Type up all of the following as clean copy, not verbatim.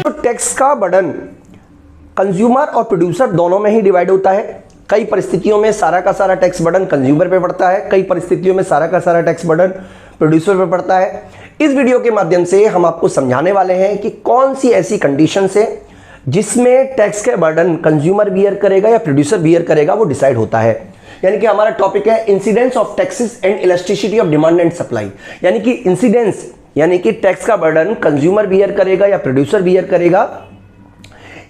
बच्चों टैक्स का burden consumer और प्रोड्यूसर दोनों में ही डिवाइड होता है। कई परिस्थितियों में सारा का सारा टैक्स बर्डन कंज्यूमर पे पड़ता है, कई परिस्थितियों में सारा का सारा टैक्स बर्डन प्रोड्यूसर पे पड़ता है। इस वीडियो के माध्यम से हम आपको समझाने वाले हैं कि कौन सी ऐसी कंडीशंस है जिसमें टैक्स का बर्डन कंज्यूमर बियर करेगा या प्रोड्यूसर बियर करेगा, वो डिसाइड होता है। यानी कि हमारा टॉपिक है incidence of taxes and elasticity of demand and supply. यानी कि इंसिडेंस यानी कि टैक्स का बर्डन कंज्यूमर बियर करेगा या प्रोड्यूसर बियर करेगा,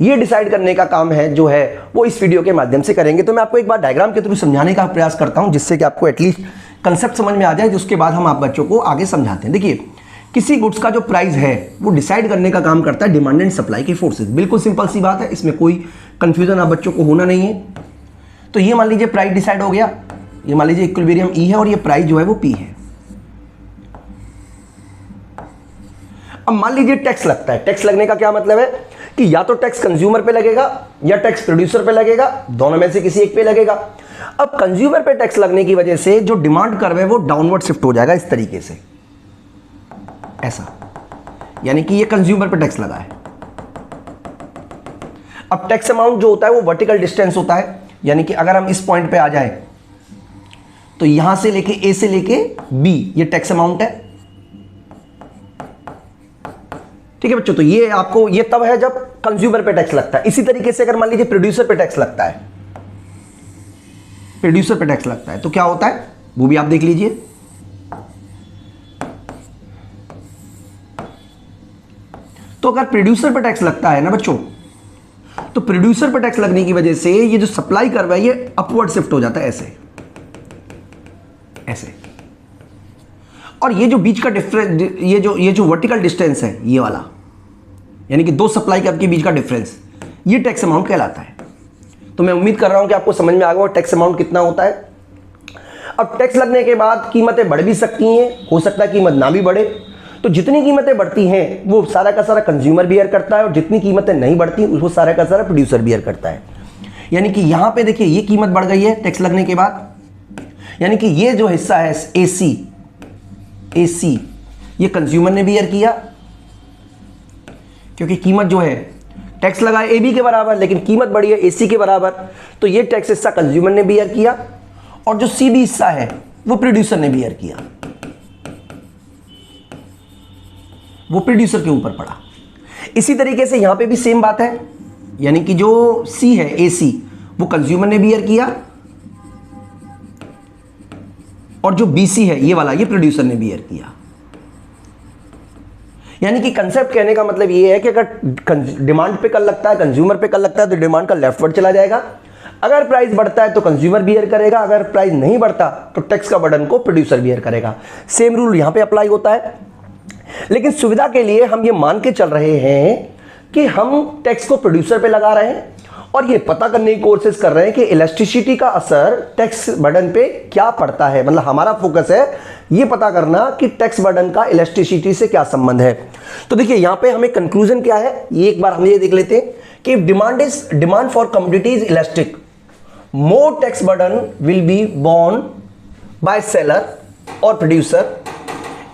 ये डिसाइड करने का काम है जो है वो इस वीडियो के माध्यम से करेंगे। तो मैं आपको एक बार डायग्राम के थ्रू समझाने का प्रयास करता हूं जिससे कि आपको एटलीस्ट कंसेप्ट समझ में आ जाए, जिसके बाद हम आप बच्चों को आगे समझाते हैं। देखिए, किसी गुड्स का जो प्राइस है वो डिसाइड करने का काम करता है डिमांड एंड सप्लाई के फोर्सेस। बिल्कुल सिंपल सी बात है, इसमें कोई कंफ्यूजन आप बच्चों को होना नहीं है। तो ये मान लीजिए प्राइस डिसाइड हो गया, ये मान लीजिए इक्विलिब्रियम ई है और ये प्राइस जो है वो पी है। अब मान लीजिए टैक्स लगता है। टैक्स लगने का क्या मतलब है कि या तो टैक्स कंज्यूमर पे लगेगा या टैक्स प्रोड्यूसर पे लगेगा, दोनों में से किसी एक पे लगेगा। अब कंज्यूमर पे टैक्स लगने की वजह से जो डिमांड कर्व है वो डाउनवर्ड शिफ्ट हो जाएगा इस तरीके से, ऐसा। यानी कि ये कंज्यूमर पे टैक्स लगा है। अब टैक्स अमाउंट जो होता है वो वर्टिकल डिस्टेंस होता है। यानी कि अगर हम इस पॉइंट पे आ जाए तो यहां से लेके ए से लेके बी ये टैक्स अमाउंट है। ठीक है बच्चों, तो ये आपको ये तब है जब कंज्यूमर पे टैक्स लगता है। इसी तरीके से अगर मान लीजिए प्रोड्यूसर पे टैक्स लगता है, प्रोड्यूसर पे टैक्स लगता है तो क्या होता है वो भी आप देख लीजिए। तो अगर प्रोड्यूसर पे टैक्स लगता है ना बच्चों, तो प्रोड्यूसर पे टैक्स लगने की वजह से ये जो सप्लाई कर्व है ये अपवर्ड शिफ्ट हो जाता है, ऐसे ऐसे। और ये जो बीच का डिफरेंस, ये जो वर्टिकल डिस्टेंस है ये वाला, यानी कि दो सप्लाई कर्व के बीच का डिफरेंस, ये टैक्स अमाउंट कहलाता है। तो मैं उम्मीद कर रहा हूं कि आपको समझ में आ गया टैक्स अमाउंट कितना होता है। अब टैक्स लगने के बाद कीमतें बढ़ भी सकती हैं, हो सकता है कीमत ना भी बढ़े। तो जितनी कीमतें बढ़ती हैं वो सारा का सारा कंज्यूमर बियर करता है, और जितनी कीमतें नहीं बढ़ती वो सारा का सारा प्रोड्यूसर बियर करता है। यानी कि यहां पे देखिए ये कीमत बढ़ गई है टैक्स लगने के बाद, यानी कि ये जो हिस्सा है एसी ये कंज्यूमर ने बियर किया, क्योंकि कीमत जो है टैक्स लगा है एबी के बराबर लेकिन कीमत बढ़ी है एसी के बराबर, तो ये टैक्स हिस्सा कंज्यूमर ने बियर किया, और जो सीबी हिस्सा है वो प्रोड्यूसर ने बियर किया, वो प्रोड्यूसर के ऊपर पड़ा। इसी तरीके से यहां पे भी सेम बात है, यानी कि जो सी है एसी वो कंज्यूमर ने बियर किया, और जो बीसी है ये वाला ये प्रोड्यूसर ने बियर किया। यानी कि कंसेप्ट कहने का मतलब ये है कि अगर डिमांड पे कल लगता है, कंज्यूमर पे कल लगता है, तो डिमांड का लेफ्टवर्ड चला जाएगा। अगर प्राइस बढ़ता है तो कंज्यूमर बियर करेगा, अगर प्राइस नहीं बढ़ता तो टैक्स का बर्डन को प्रोड्यूसर बियर करेगा। सेम रूल यहां पे अप्लाई होता है, लेकिन सुविधा के लिए हम ये मान के चल रहे हैं कि हम टैक्स को प्रोड्यूसर पे लगा रहे हैं, और ये पता करने की कोशिश कर रहे हैं कि इलास्टिसिटी का असर टैक्स बर्डन पे क्या पड़ता है। मतलब हमारा फोकस है ये पता करना कि टैक्स बर्डन का इलास्टिसिटी से क्या संबंध है। तो देखिए यहां पे हमें कंक्लूजन क्या है, ये एक बार हम ये देख लेते हैं कि demand for commodity is elastic, more tax burden will be borne by seller और producer.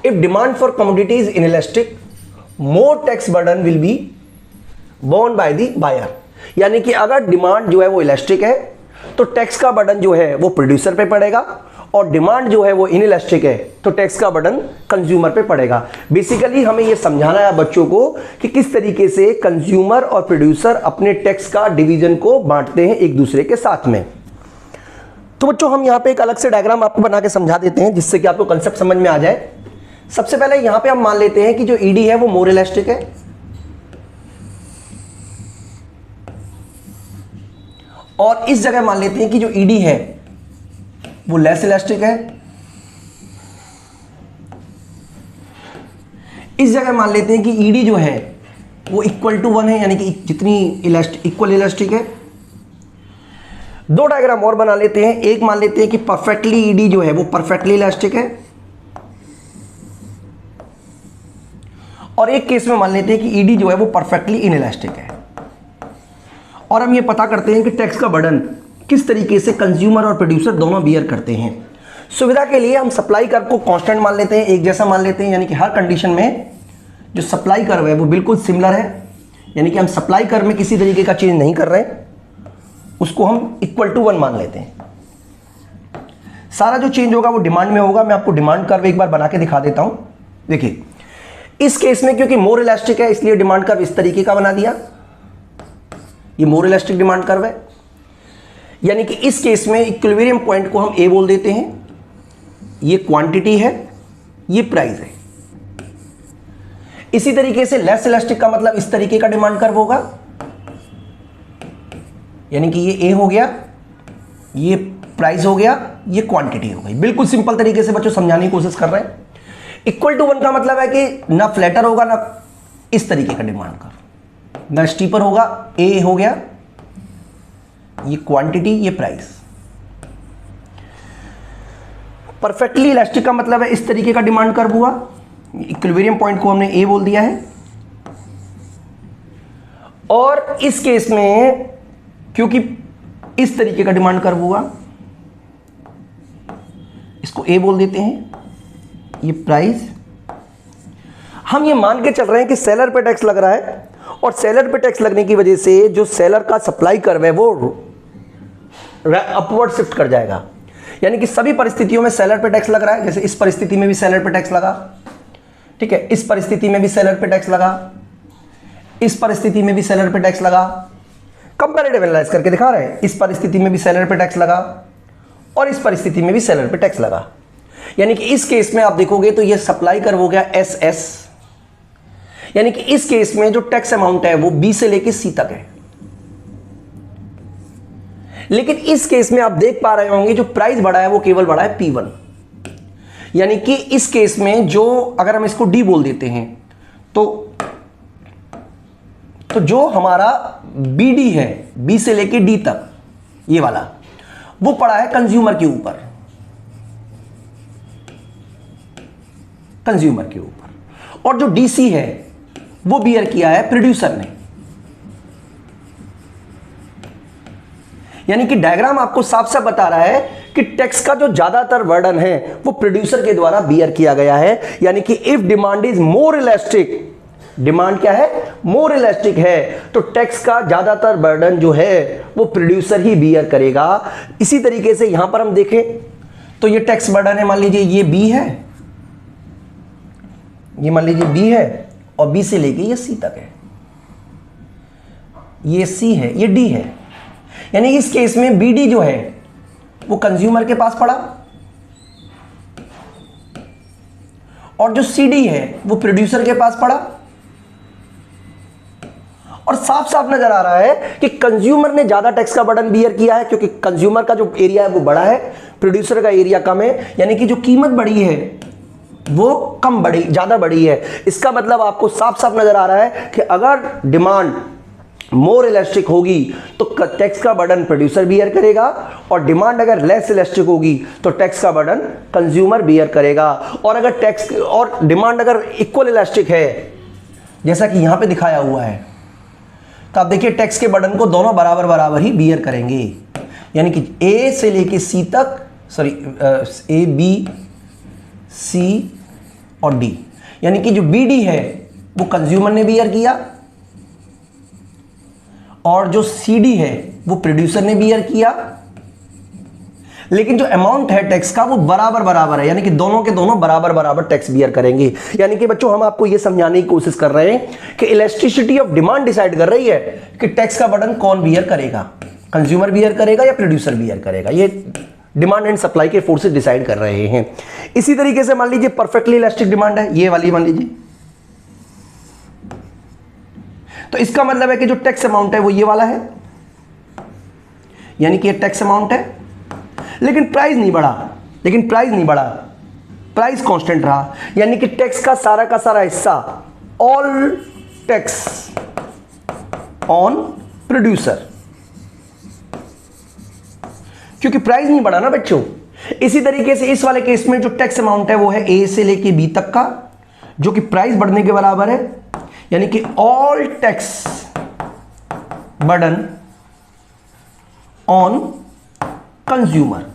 If demand for commodity is inelastic, more tax burden will be borne by the buyer. यानी कि अगर डिमांड जो है वो इलास्टिक है तो tax का बर्डन जो है वो प्रोड्यूसर पे पड़ेगा, और डिमांड जो है वो इनइलास्टिक है तो टैक्स का बर्डन कंज्यूमर पे पड़ेगा। बेसिकली हमें ये समझाना है बच्चों को कि किस तरीके से कंज्यूमर और प्रोड्यूसर अपने टैक्स का डिवीजन को बांटते हैं एक दूसरे के साथ में। तो बच्चों हम यहां पे एक अलग से डायग्राम आपको बना के समझा देते हैं जिससे कि आपको कंसेप्ट समझ में आ जाए। सबसे पहले यहां पे हम मान लेते हैं कि जो ईडी है वो मोर इलास्टिक है, और इस जगह मान लेते हैं कि जो ईडी है वो लेस इलास्टिक है। इस जगह मान लेते हैं कि ईडी जो है वो इक्वल टू 1 है, यानी कि जितनी इक्वल इलास्टिक है। दो डायग्राम और बना लेते हैं। एक मान लेते हैं कि परफेक्टली ईडी जो है वो परफेक्टली इलास्टिक है, और एक केस में मान लेते हैं कि ईडी जो है वो परफेक्टली इनइलास्टिक है। और हम ये पता करते हैं कि टैक्स का बर्डन किस तरीके से कंज्यूमर और प्रोड्यूसर दोनों बियर करते हैं। सुविधा के लिए हम सप्लाई कर्व को कांस्टेंट मान लेते हैं, एक जैसा मान लेते हैं, यानी कि हर कंडीशन में जो सप्लाई कर्व है वो बिल्कुल सिमिलर है। यानी कि हम सप्लाई कर्व में किसी तरीके का चेंज नहीं कर रहे हैं, उसको हम इक्वल टू 1 मान लेते हैं। सारा जो चेंज होगा वो डिमांड में होगा। मैं आपको डिमांड कर्व एक बार बना के दिखा देता हूं। देखिए इस केस में क्योंकि मोर इलास्टिक है इसलिए डिमांड कर्व इस तरीके का बना दिया, ये मोर इलास्टिक डिमांड कर्व है। यानी कि इस केस में इक्विलिब्रियम पॉइंट को हम ए बोल देते हैं, ये क्वांटिटी है, ये प्राइस है। इसी तरीके से लेस इलास्टिक का मतलब इस तरीके का डिमांड कर्व होगा, यानी कि ये ए हो गया, ये प्राइस हो गया, ये क्वांटिटी हो गई। बिल्कुल सिंपल तरीके से बच्चों समझाने की कोशिश कर रहे हैं। इक्वल टू 1 का मतलब है कि ना फ्लैटर होगा ना इस तरीके का डिमांड कर्व, ना स्टीपर होगा, ए हो गया, ये क्वांटिटी, ये प्राइस। परफेक्टली इलास्टिक का मतलब है इस तरीके का डिमांड कर्व हुआ, इक्विलिब्रियम पॉइंट को हमने ए बोल दिया है। और इस केस में क्योंकि इस तरीके का डिमांड कर्व हुआ, इसको ए बोल देते हैं, ये प्राइस। हम ये मान के चल रहे हैं कि सेलर पे टैक्स लग रहा है और सेलर पे टैक्स लगने की वजह से जो सेलर का सप्लाई कर्व है वो अपवर्ड शिफ्ट कर जाएगा। यानी कि सभी परिस्थितियों में सेलर पे टैक्स लग रहा है। जैसे इस परिस्थिति में भी सेलर पे टैक्स लगा, ठीक है, इस परिस्थिति में भी सेलर पे टैक्स लगा, इस परिस्थिति में भी सेलर पे टैक्स लगा। कंपैरेटिव एनालाइज करके दिखा रहे हैं, इस परिस्थिति में भी सेलर पे टैक्स लगा और इस परिस्थिति में भी सेलर पे टैक्स लगा। यानी कि इस केस में आप देखोगे तो ये सप्लाई कर्व हो गया एस एस, यानी कि इस केस में जो टैक्स अमाउंट है वो बी से लेके सी तक है। लेकिन इस केस में आप देख पा रहे होंगे जो प्राइस बढ़ा है वो केवल बढ़ा है P1। यानी कि इस केस में जो अगर हम इसको डी बोल देते हैं तो जो हमारा BD है बी से लेके डी तक, ये वाला वो पड़ा है कंज्यूमर के ऊपर, कंज्यूमर के ऊपर। और जो DC है वो बियर किया है प्रोड्यूसर ने। यानी कि डायग्राम आपको साफ साफ बता रहा है कि टैक्स का जो ज्यादातर बर्डन है वो प्रोड्यूसर के द्वारा बियर किया गया है। यानी कि if demand is more elastic, demand क्या है, मोर इलास्टिक है, तो टैक्स का ज्यादातर बर्डन जो है वो प्रोड्यूसर ही बियर करेगा। इसी तरीके से यहां पर हम देखें तो ये टैक्स बर्डन है, मान लीजिए ये बी है, ये मान लीजिए बी है और बी से लेके ये सी तक है, ये सी है, ये डी है। यानी इस केस में बीडी जो है वो कंज्यूमर के पास पड़ा और जो सीडी है वो प्रोड्यूसर के पास पड़ा। और साफ साफ नजर आ रहा है कि कंज्यूमर ने ज्यादा टैक्स का बर्डन बियर किया है, क्योंकि कंज्यूमर का जो एरिया है वो बड़ा है, प्रोड्यूसर का एरिया कम है। यानी कि जो कीमत बढ़ी है वो कम बढ़ी, ज्यादा बढ़ी है। इसका मतलब आपको साफ साफ नजर आ रहा है कि अगर डिमांड मोर इलास्टिक होगी तो टैक्स का बर्डन प्रोड्यूसर बियर करेगा, और डिमांड अगर लेस इलास्टिक होगी तो टैक्स का बर्डन कंज्यूमर बियर करेगा। और अगर टैक्स और डिमांड अगर इक्वल इलास्टिक है जैसा कि यहां पे दिखाया हुआ है, तो आप देखिए टैक्स के बर्डन को दोनों बराबर बराबर ही बियर करेंगे। यानी कि ए से लेके सी तक, सॉरी ए बी सी और डी, यानी कि जो बी डी है वो कंज्यूमर ने बियर किया और जो सी डी है वो प्रोड्यूसर ने बियर किया। लेकिन जो अमाउंट है टैक्स का वो बराबर बराबर है, यानी कि दोनों के दोनों बराबर बराबर टैक्स बियर करेंगे। यानी कि बच्चों हम आपको यह समझाने की कोशिश कर रहे हैं कि इलास्टिसिटी ऑफ डिमांड डिसाइड कर रही है कि टैक्स का बर्डन कौन बियर करेगा, कंज्यूमर बियर करेगा या प्रोड्यूसर बियर करेगा। ये डिमांड एंड सप्लाई के फोर्सेस डिसाइड कर रहे हैं। इसी तरीके से मान लीजिए परफेक्टली इलास्टिक डिमांड है, ये वाली मान लीजिए, तो इसका मतलब है कि जो टैक्स अमाउंट है वो ये वाला है, यानी कि ये टैक्स अमाउंट है, लेकिन प्राइस नहीं बढ़ा, लेकिन प्राइस नहीं बढ़ा, प्राइस कांस्टेंट रहा। यानी कि टैक्स का सारा हिस्सा, ऑल टैक्स ऑन प्रोड्यूसर, क्योंकि प्राइस नहीं बढ़ा ना बच्चों। इसी तरीके से इस वाले केस में जो टैक्स अमाउंट है वो है ए से लेके बी तक का, जो कि प्राइस बढ़ने के बराबर है। यानी कि all tax burden on consumer.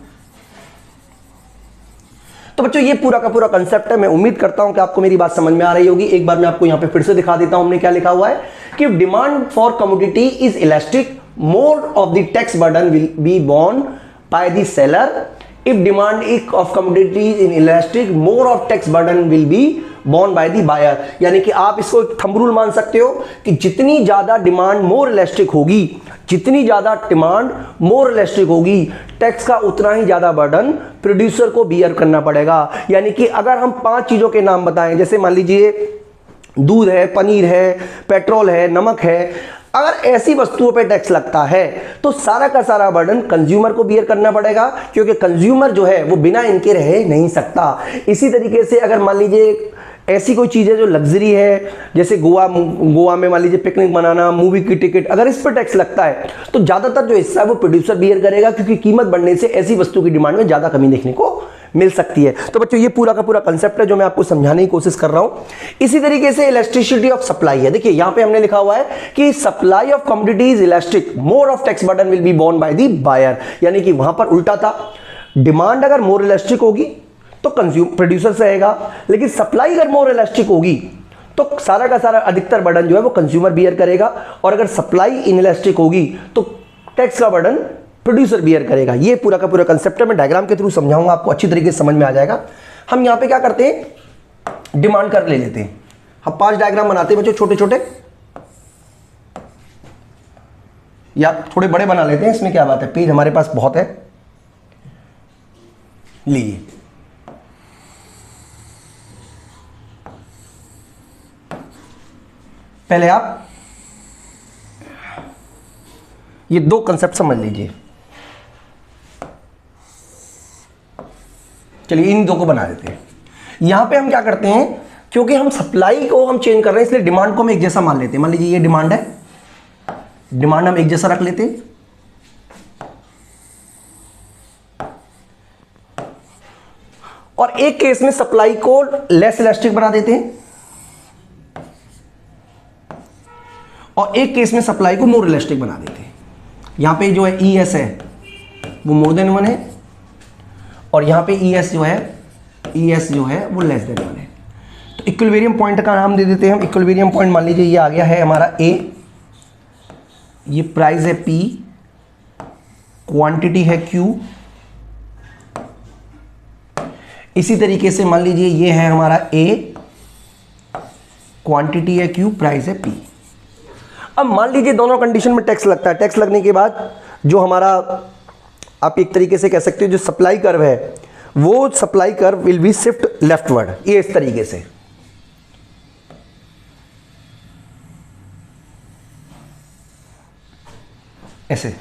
तो बच्चों ये पूरा का पूरा कंसेप्ट है। मैं उम्मीद करता हूं कि आपको मेरी बात समझ में आ रही होगी। एक बार मैं आपको यहां पे फिर से दिखा देता हूं हमने क्या लिखा हुआ है कि demand for commodity is elastic, more of the tax burden will be borne by the seller. If demand of commodity inelastic, more of tax burden will be borne by the buyer. यानी कि आप इसको एक thumb rule मान सकते हो कि जितनी ज्यादा डिमांड मोर इलास्टिक होगी, जितनी ज्यादा डिमांड मोर इलास्टिक होगी, टैक्स का उतना ही ज्यादा बर्डन प्रोड्यूसर को बियर करना पड़ेगा। यानी कि अगर हम 5 चीजों के नाम बताएं, जैसे मान लीजिए दूध है, पनीर है, पेट्रोल है, नमक है, अगर ऐसी वस्तुओं पे टैक्स लगता है तो सारा का सारा बर्डन कंज्यूमर को बियर करना पड़ेगा, क्योंकि कंज्यूमर जो है वो बिना इनके रह नहीं सकता। इसी तरीके से अगर मान लीजिए ऐसी कोई चीज़ है जो लग्जरी है, जैसे गोवा में मान लीजिए पिकनिक मनाना, मूवी की टिकट, अगर इस पर टैक्स लगता है तो ज़्यादातर जो हिस्सा है वो प्रोड्यूसर बियर करेगा, क्योंकि कीमत बढ़ने से ऐसी वस्तु की डिमांड में ज़्यादा कमी देखने को मिल सकती है। तो बच्चों ये पूरा का पूरा कंसेप्ट है जो मैं आपको समझाने की कोशिश कर रहा हूं। इसी तरीके से इलास्टिसिटी ऑफ सप्लाई है। देखिए यहां पे हमने लिखा हुआ है कि supply of commodity is elastic, more of tax burden will be borne by the buyer. यानी कि वहां पर उल्टा था, डिमांड अगर मोर इलास्टिक होगी तो प्रोड्यूसर सहेगा, लेकिन सप्लाई अगर मोर इलास्टिक होगी तो सारा का सारा अधिकतर बर्डन जो है वो कंज्यूमर बियर करेगा, और अगर सप्लाई इनइलास्टिक होगी तो टैक्स का बर्डन प्रोड्यूसर बियर करेगा। ये पूरा का पूरा कंसेप्ट है, मैं डायग्राम के थ्रू समझाऊंगा, आपको अच्छी तरीके से समझ में आ जाएगा। हम यहां पे क्या करते हैं, डिमांड कर ले लेते हैं। हम 5 डायग्राम बनाते हैं बच्चों, छोटे छोटे, या थोड़े बड़े बना लेते हैं, इसमें क्या बात है, पेज हमारे पास बहुत है। लीजिए पहले आप ये 2 कंसेप्ट समझ लीजिए। चलिए इन 2 को बना देते हैं। यहां पे हम क्या करते हैं, क्योंकि हम सप्लाई को हम चेंज कर रहे हैं इसलिए डिमांड को हम एक जैसा मान लेते हैं। मान लीजिए ये डिमांड है, डिमांड हम एक जैसा रख लेते हैं, और एक केस में सप्लाई को लेस इलास्टिक बना देते हैं, और एक केस में सप्लाई को मोर इलास्टिक बना देते हैं। यहां पे जो है ES है वो मोर देन 1 है, और यहां पे ES जो है वो लेस देन 1 है। तो इक्विलिब्रियम पॉइंट का नाम दे देते हैं हम। इक्विलिब्रियम पॉइंट मान लीजिए ये आ गया है हमारा A, ये प्राइस है P, क्वांटिटी है Q, इसी तरीके से मान लीजिए ये है हमारा A, क्वांटिटी है Q, प्राइस है P। अब मान लीजिए दोनों कंडीशन में टैक्स लगता है। टैक्स लगने के बाद जो हमारा, आप एक तरीके से कह सकते हो, जो सप्लाई कर्व है वो supply curve will be shift leftward, ये इस तरीके से। ऐसे।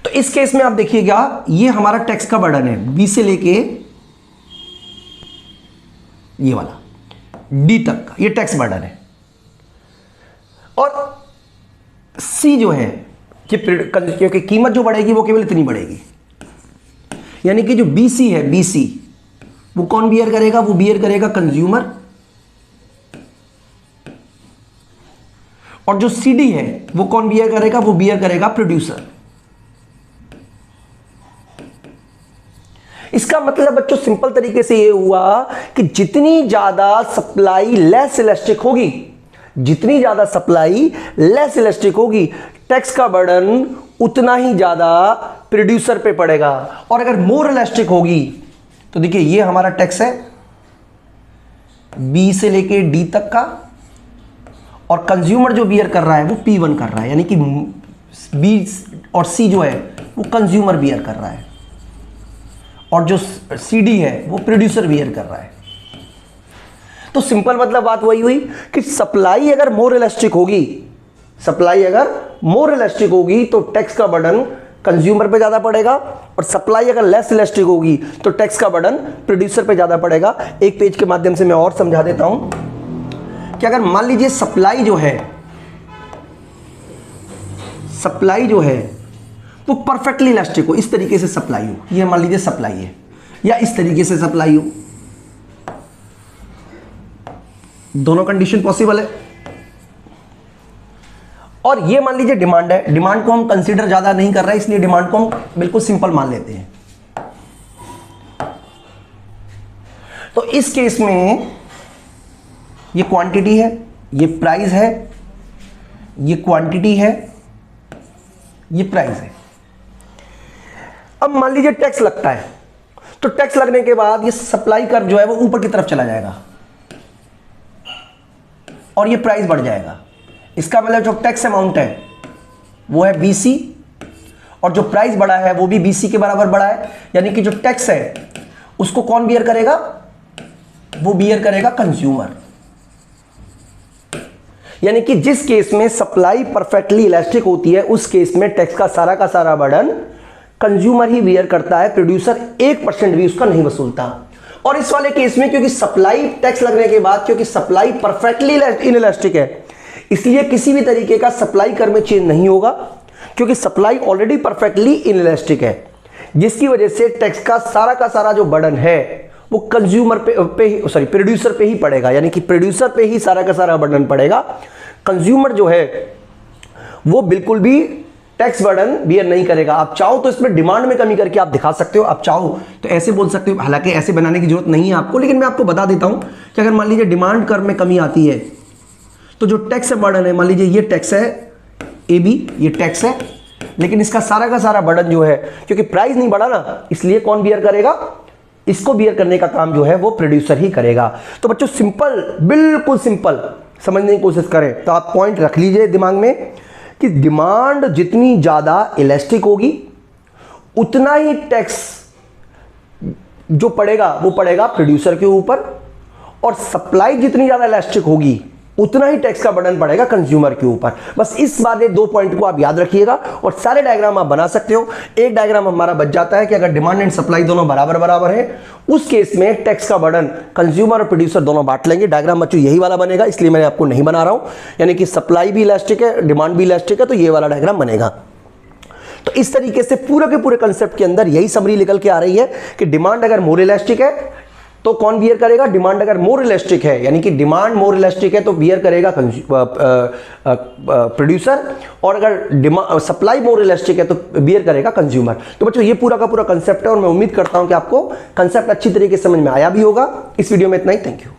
तो इस केस में आप देखिएगा ये हमारा टैक्स का बर्डन है, B से लेके ये वाला D तक का, ये टैक्स बर्डन है। और C जो है, क्योंकि कीमत जो बढ़ेगी वो केवल इतनी बढ़ेगी, यानी कि जो BC है, BC वो कौन बियर करेगा, वो बियर करेगा कंज्यूमर, और जो CD है वो कौन बियर करेगा, वो बियर करेगा प्रोड्यूसर। इसका मतलब बच्चों सिंपल तरीके से ये हुआ कि जितनी ज्यादा सप्लाई लेस इलास्टिक होगी, जितनी ज्यादा सप्लाई लेस इलास्टिक होगी, टैक्स का बर्डन उतना ही ज्यादा प्रोड्यूसर पे पड़ेगा। और अगर मोर इलास्टिक होगी तो देखिए ये हमारा टैक्स है B से लेके D तक का, और कंज्यूमर जो बियर कर रहा है वो P1 कर रहा है, यानी कि B और C जो है वो कंज्यूमर बियर कर रहा है, और जो CD है वो प्रोड्यूसर बियर कर रहा है। तो सिंपल मतलब बात वही हुई कि सप्लाई अगर मोर इलास्टिक होगी, सप्लाई अगर मोर इलास्टिक होगी तो टैक्स का बर्डन कंज्यूमर पे ज्यादा पड़ेगा, और सप्लाई अगर लेस इलास्टिक होगी तो टैक्स का बर्डन प्रोड्यूसर पे ज्यादा पड़ेगा। एक पेज के माध्यम से मैं और समझा देता हूं कि अगर मान लीजिए सप्लाई जो है वो परफेक्टली इलास्टिक हो, इस तरीके से सप्लाई हो, ये मान लीजिए सप्लाई है, या इस तरीके से सप्लाई हो, दोनों कंडीशन पॉसिबल है। और ये मान लीजिए डिमांड है, डिमांड को हम कंसीडर ज्यादा नहीं कर रहे हैं, इसलिए डिमांड को हम बिल्कुल सिंपल मान लेते हैं। तो इस केस में ये क्वांटिटी है, ये प्राइस है, ये क्वांटिटी है, ये प्राइस है। अब मान लीजिए टैक्स लगता है, तो टैक्स लगने के बाद ये सप्लाई कर्व जो है वो ऊपर की तरफ चला जाएगा और ये प्राइस बढ़ जाएगा। इसका मतलब जो टैक्स अमाउंट है वो है BC और जो प्राइस बढ़ा है वो भी BC के बराबर बढ़ा है, यानी कि जो टैक्स है उसको कौन बियर करेगा? वो बियर करेगा कंज्यूमर। यानी कि जिस केस में सप्लाई परफेक्टली इलास्टिक होती है उस केस में टैक्स का सारा बर्डन कंज्यूमर ही बियर करता है, प्रोड्यूसर 1% भी उसका नहीं वसूलता। और इस वाले केस में क्योंकि सप्लाई टैक्स लगने के बाद, क्योंकि सप्लाई परफेक्टली इनइलास्टिक है, इसलिए किसी भी तरीके का सप्लाई कर्व में चेंज नहीं होगा, क्योंकि सप्लाई ऑलरेडी परफेक्टली इनइलास्टिक है, जिसकी वजह से टैक्स का सारा जो बर्डन है वो कंज्यूमर प्रोड्यूसर पे ही पड़ेगा। यानी कि प्रोड्यूसर पे ही सारा बर्डन पड़ेगा। कंज्यूमर जो है वो बिल्कुल भी टैक्स बर्डन बियर नहीं करेगा। आप चाहो तो इसमें डिमांड में कमी करके आप दिखा सकते हो, आप चाहो तो ऐसे बोल सकते हो, हालांकि ऐसे बनाने की जरूरत नहीं है आपको, लेकिन मैं आपको बता देता हूं कि अगर मान लीजिए डिमांड कर्व में कमी आती है तो जो टैक्स बर्डन है, मान लीजिए ये टैक्स है AB, ये टैक्स है, लेकिन इसका सारा बर्डन जो है, क्योंकि प्राइस नहीं बढ़ा ना, इसलिए कौन बियर करेगा? इसको बियर करने का काम जो है वो प्रोड्यूसर ही करेगा। तो बच्चों सिंपल, बिल्कुल सिंपल समझने की कोशिश करें तो आप पॉइंट रख लीजिए दिमाग में कि डिमांड जितनी ज्यादा इलास्टिक होगी उतना ही टैक्स जो पड़ेगा वो पड़ेगा प्रोड्यूसर के ऊपर, और सप्लाई जितनी ज्यादा इलास्टिक होगी उतना ही टैक्स का बर्डन पड़ेगा कंज्यूमर के ऊपर। बस इस वाले 2 पॉइंट को आप याद रखिएगा और सारे डायग्राम आप बना सकते हो। एक डायग्राम हमारा बच जाता है कि अगर डिमांड एंड सप्लाई दोनों बराबर है उस केस में टैक्स का बर्डन कंज्यूमर और प्रोड्यूसर दोनों बांट लेंगे। डायग्राम बच्चों यही वाला बनेगा, इसलिए मैं आपको नहीं बना रहा हूं। यानी कि सप्लाई भी इलास्टिक है, डिमांड भी इलास्टिक है, तो ये वाला डायग्राम बनेगा। तो इस तरीके से पूरे के पूरे कंसेप्ट के अंदर यही समरी निकल के आ रही है कि डिमांड अगर मोर इलास्टिक है तो कौन बियर करेगा? डिमांड अगर मोर इलास्टिक है, यानी कि डिमांड मोर इलास्टिक है तो बियर करेगा प्रोड्यूसर, और अगर सप्लाई मोर इलास्टिक है तो बियर करेगा कंज्यूमर। तो बच्चों ये पूरा का पूरा कंसेप्ट है और मैं उम्मीद करता हूं कि आपको कंसेप्ट अच्छी तरीके से समझ में आया भी होगा। इस वीडियो में इतना ही, थैंक यू।